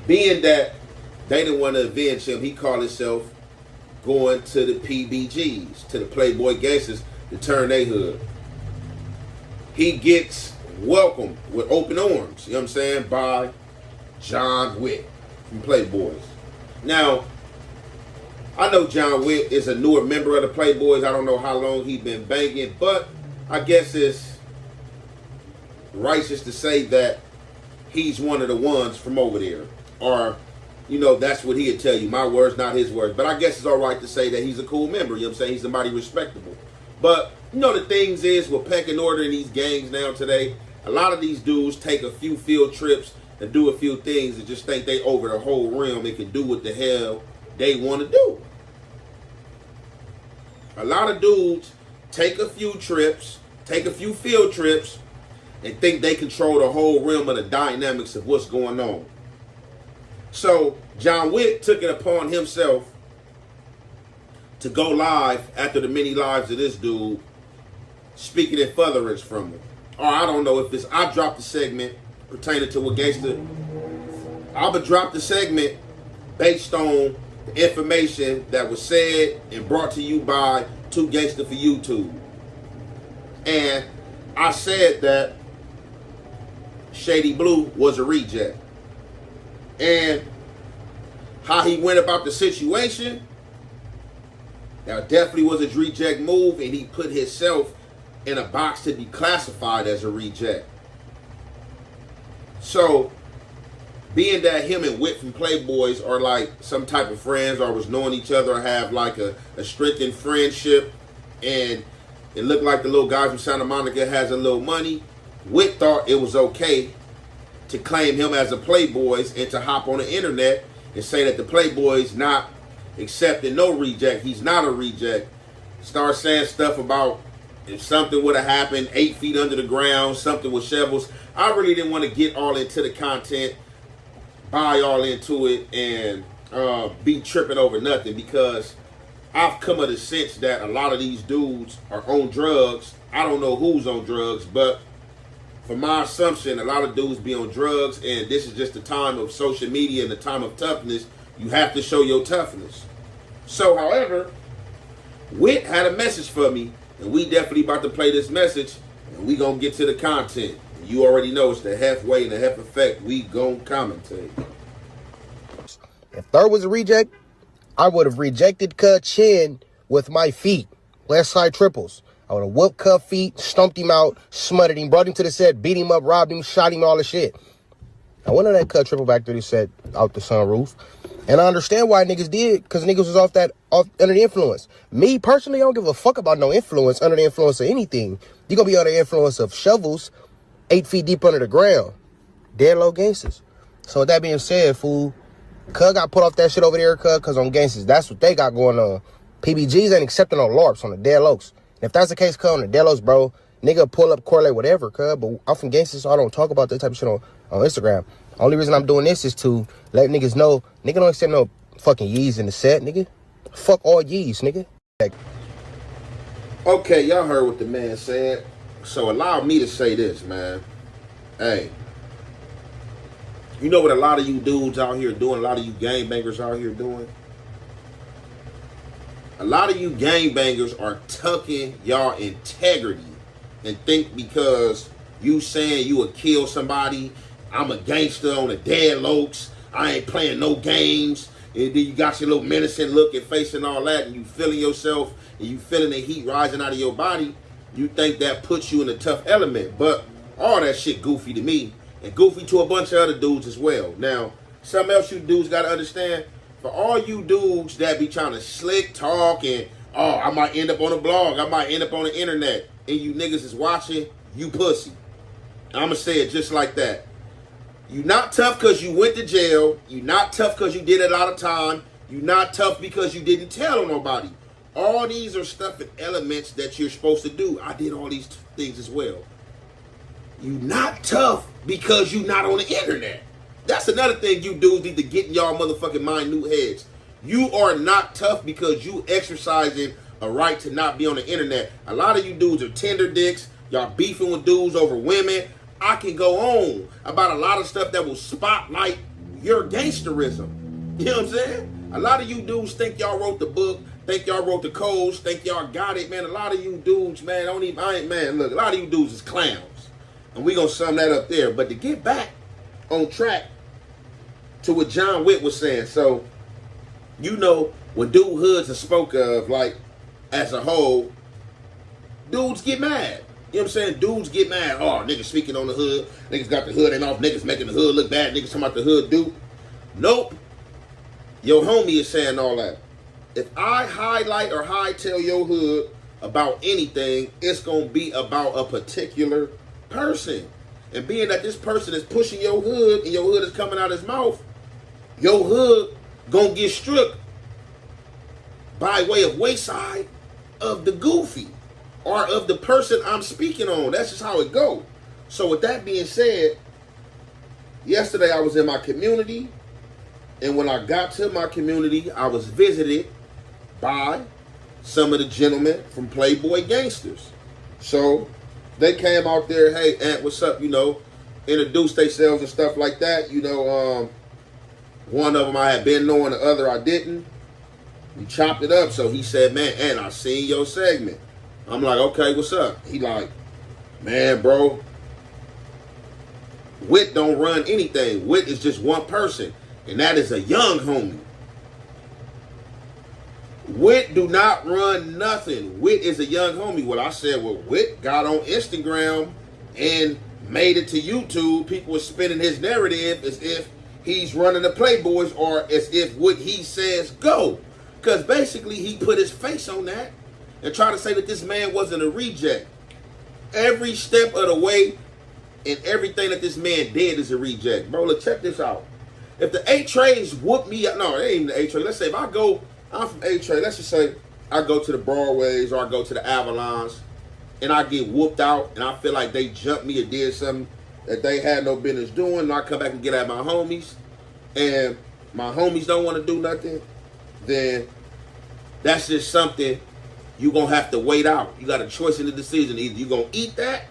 Being that they didn't want to avenge him, he called himself going to the PBGs, to the Playboy Gangstas, to turn their hood. He gets welcomed with open arms, you know what I'm saying, by John Wick from Playboys. Now, I know John Wick is a newer member of the Playboys. I don't know how long he's been banging, but I guess it's righteous to say that he's one of the ones from over there. Or, you know, that's what he'd tell you. My words, not his words. But I guess it's all right to say that he's a cool member. You know what I'm saying? He's somebody respectable. But, you know, the things is, with pecking order in these gangs now today, a lot of these dudes take a few field trips and do a few things and just think they over the whole realm and can do what the hell they want to do. A lot of dudes take a few trips, take a few field trips, and think they control the whole realm of the dynamics of what's going on. So John Wick took it upon himself to go live after the many lives of this dude, speaking in furtherance from him. Or I don't know if it's, I dropped the segment pertaining to what Gangsta. I would drop the segment based on the information that was said and brought to you by Two Gangsta for YouTube. And I said that Shady Blue was a reject. And how he went about the situation, that definitely was a reject move, and he put himself in a box to be classified as a reject. So, being that him and Whit from Playboys are like some type of friends, or was knowing each other, or have like a strengthened friendship, and it looked like the little guy from Santa Monica has a little money, Whit thought it was okay to claim him as a Playboys and to hop on the internet and say that the Playboys not accepting no reject. He's not a reject. Start saying stuff about if something would have happened 8 feet under the ground, something with shovels. I really didn't want to get all into the content, buy all into it, and be tripping over nothing, because I've come to the sense that a lot of these dudes are on drugs. I don't know who's on drugs, but for my assumption, a lot of dudes be on drugs, and this is just the time of social media and the time of toughness. You have to show your toughness. So, however, Whit had a message for me, and we definitely about to play this message, and we gonna get to the content. You already know it's the halfway and the half effect. We gonna commentate. If Third was a reject, I would have rejected Cut Chin with my feet. Left side triples. I would have whooped Cut feet, stumped him out, smutted him, brought him to the set, beat him up, robbed him, shot him, all the shit. I went on that Cut triple back to the set out the sunroof. And I understand why niggas did, because niggas was off under the influence. Me, personally, I don't give a fuck about no influence, under the influence of anything. You gonna be under the influence of shovels 8 feet deep under the ground. Dead low Gangstas. So with that being said, fool, Cuz got put off that shit over there, cuz on Gangstas. That's what they got going on. PBGs ain't accepting no LARPs on the dead lows. And if that's the case, cuz on the dead lows, bro, nigga pull up, correlate, whatever, cuz. But I'm from Gangstas, so I don't talk about that type of shit on Instagram. Only reason I'm doing this is to let niggas know, nigga don't accept no fucking yees in the set, nigga. Fuck all yees, nigga. Okay, y'all heard what the man said. So allow me to say this, man. Hey, you know what a lot of you dudes out here doing, a lot of you gangbangers out here doing? A lot of you gangbangers are tucking y'all integrity and think because you saying you would kill somebody, I'm a gangster on the dead lokes, I ain't playing no games, and then you got your little menacing look and face and all that, and you feeling yourself, and you feeling the heat rising out of your body, you think that puts you in a tough element. But all that shit goofy to me, and goofy to a bunch of other dudes as well. Now, something else you dudes got to understand, for all you dudes that be trying to slick talk and, oh, I might end up on a blog, I might end up on the internet, and you niggas is watching, you pussy. I'm going to say it just like that. You not tough because you went to jail. You not tough because you did a lot of time. You not tough because you didn't tell on nobody. All these are stuff and elements that you're supposed to do. I did all these things as well. You not tough because you not on the internet. That's another thing you dudes need to get in y'all motherfucking minute heads. You are not tough because you exercising a right to not be on the internet. A lot of you dudes are tender dicks. Y'all beefing with dudes over women. I can go on about a lot of stuff that will spotlight your gangsterism. You know what I'm saying? A lot of you dudes think y'all wrote the book, think y'all wrote the codes, think y'all got it, man. A lot of you dudes, man, look, a lot of you dudes is clowns. And we gonna sum that up there. But to get back on track to what John Witt was saying, so, you know, when dude hoods are spoke of, like, as a whole, dudes get mad. You know what I'm saying? Dudes get mad. Oh, niggas speaking on the hood. Niggas got the hood and off. Niggas making the hood look bad. Niggas talking about the hood dude. Nope. Your homie is saying all that. If I highlight or hightail your hood about anything, it's going to be about a particular person. And being that this person is pushing your hood and your hood is coming out his mouth, your hood going to get struck by way of wayside of the goofy or of the person I'm speaking on. That's just how it go. So with that being said, yesterday I was in my community, and when I got to my community, I was visited by some of the gentlemen from PlayBoy Gangstas. So they came out there, hey, Ant, what's up, you know, introduced themselves and stuff like that. You know, one of them I had been knowing, the other I didn't. We chopped it up. So he said, man, Ant, I seen your segment. I'm like, okay, what's up? He like, man, bro, Wit don't run anything. Wit is just one person, and that is a young homie. Wit do not run nothing. Wit is a young homie. What I said, well, Wit got on Instagram and made it to YouTube. People were spinning his narrative as if he's running the Playboys or as if what he says go. Because basically he put his face on that and try to say that this man wasn't a reject. Every step of the way and everything that this man did is a reject. Bro, look, check this out. If the A-Trays whoop me up, no, it ain't even the A-Tray. Let's say if I go, I'm from A-Tray, let's just say I go to the Broadways or I go to the Avalons and I get whooped out and I feel like they jumped me or did something that they had no business doing, and I come back and get at my homies and my homies don't want to do nothing, then that's just something you're going to have to wait out. You got a choice in the decision. Either you're going to eat that,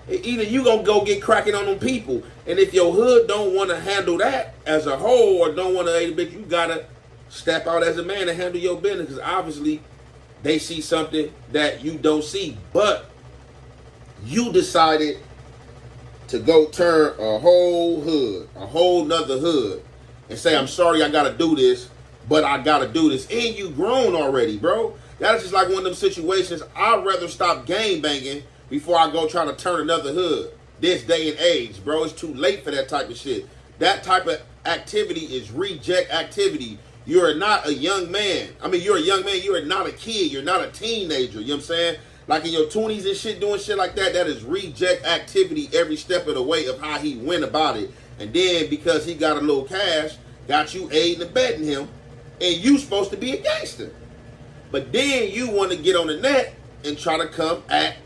either you're going to go get cracking on them people. And if your hood don't want to handle that as a whole or don't want to, hey, bitch, you got to step out as a man and handle your business, because obviously they see something that you don't see. But you decided to go turn a whole hood, a whole nother hood, and say, I'm sorry I got to do this, but I got to do this. And you grown already, bro. That's just like one of them situations. I'd rather stop gang banging before I go try to turn another hood. This day and age, bro. It's too late for that type of shit. That type of activity is reject activity. You're not a young man. I mean, you're a young man. You're not a kid. You're not a teenager. You know what I'm saying? Like in your 20s and shit, doing shit like that, that is reject activity every step of the way of how he went about it. And then because he got a little cash, got you aiding and abetting him, and you supposed to be a gangster. But then you want to get on the net and try to come at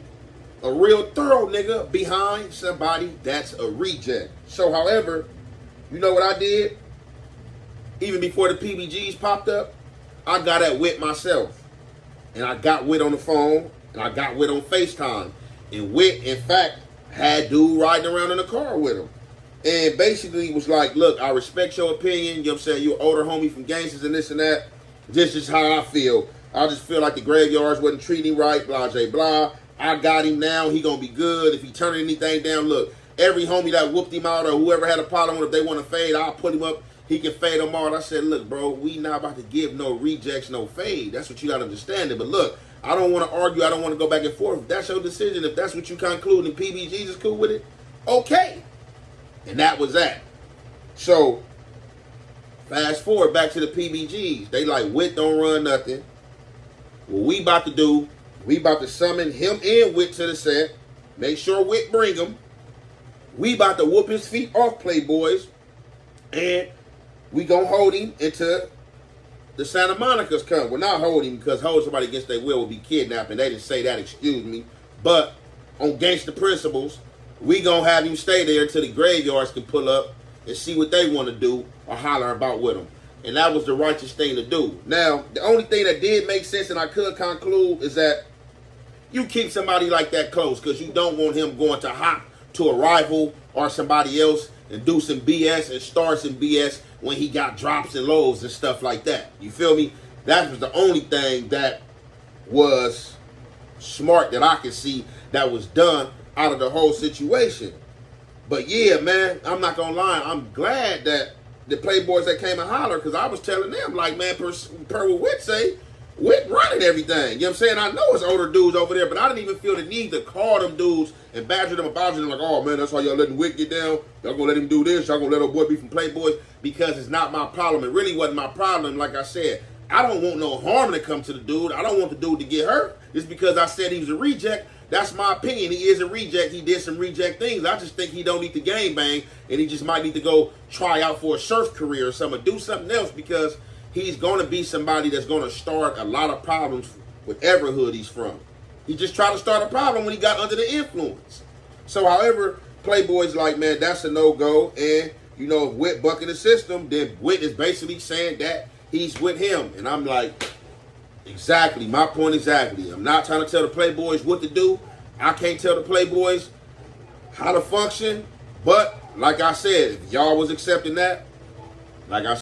a real thorough nigga behind somebody that's a reject. So, however, you know what I did? Even before the PBGs popped up, I got at Wit myself. And I got Wit on the phone, and I got Wit on FaceTime. And Wit, in fact, had dude riding around in the car with him. And basically was like, look, I respect your opinion. You know what I'm saying? You're an older homie from Gangstas and this and that. This is how I feel. I just feel like the Graveyards wasn't treating him right, blah, blah, blah. I got him now. He gonna be good. If he turning anything down, look, every homie that whooped him out or whoever had a problem with, if they want to fade, I'll put him up. He can fade them all. I said, look, bro, we not about to give no rejects, no fade. That's what you got to understand it. But look, I don't want to argue. I don't want to go back and forth. If that's your decision, if that's what you conclude and PBGs is cool with it, okay. And that was that. So, fast forward back to the PBGs. They like, Wit don't run nothing. What we about to do, we about to summon him and Wit to the set. Make sure Wit bring him. We about to whoop his feet off Playboys. And we gonna hold him until the Santa Monica's come. Well, not hold him, because hold somebody against their will would be kidnapping. They didn't say that, excuse me. But on gangster principles, we gonna have him stay there until the Graveyards can pull up and see what they want to do or holler about with him. And that was the righteous thing to do. Now, the only thing that did make sense and I could conclude is that you keep somebody like that close, because you don't want him going to hop to a rival or somebody else and do some BS and start some BS when he got drops and lows and stuff like that. You feel me? That was the only thing that was smart that I could see that was done out of the whole situation. But yeah, man, I'm not gonna lie. I'm glad that the Playboys that came and hollered, because I was telling them, like, man, per what Wit say, Wit running everything. You know what I'm saying? I know it's older dudes over there, but I didn't even feel the need to call them dudes and badger them about them like, oh man, that's how y'all letting Wit get down. Y'all gonna let him do this. Y'all gonna let old boy be from Playboys, because it's not my problem. It really wasn't my problem. Like I said, I don't want no harm to come to the dude. I don't want the dude to get hurt. Just because I said he was a reject, that's my opinion. He is a reject. He did some reject things. I just think he don't need to gang bang, and he just might need to go try out for a surf career or something, do something else, because he's going to be somebody that's going to start a lot of problems whatever hood he's from. He just tried to start a problem when he got under the influence. So, however, Playboy's like, man, that's a no-go. And, you know, if Wit bucking the system, then Wit is basically saying that he's with him. And I'm like, exactly, my point exactly. I'm not trying to tell the Playboys what to do. I can't tell the Playboys how to function. But, like I said, if y'all was accepting that, like I said,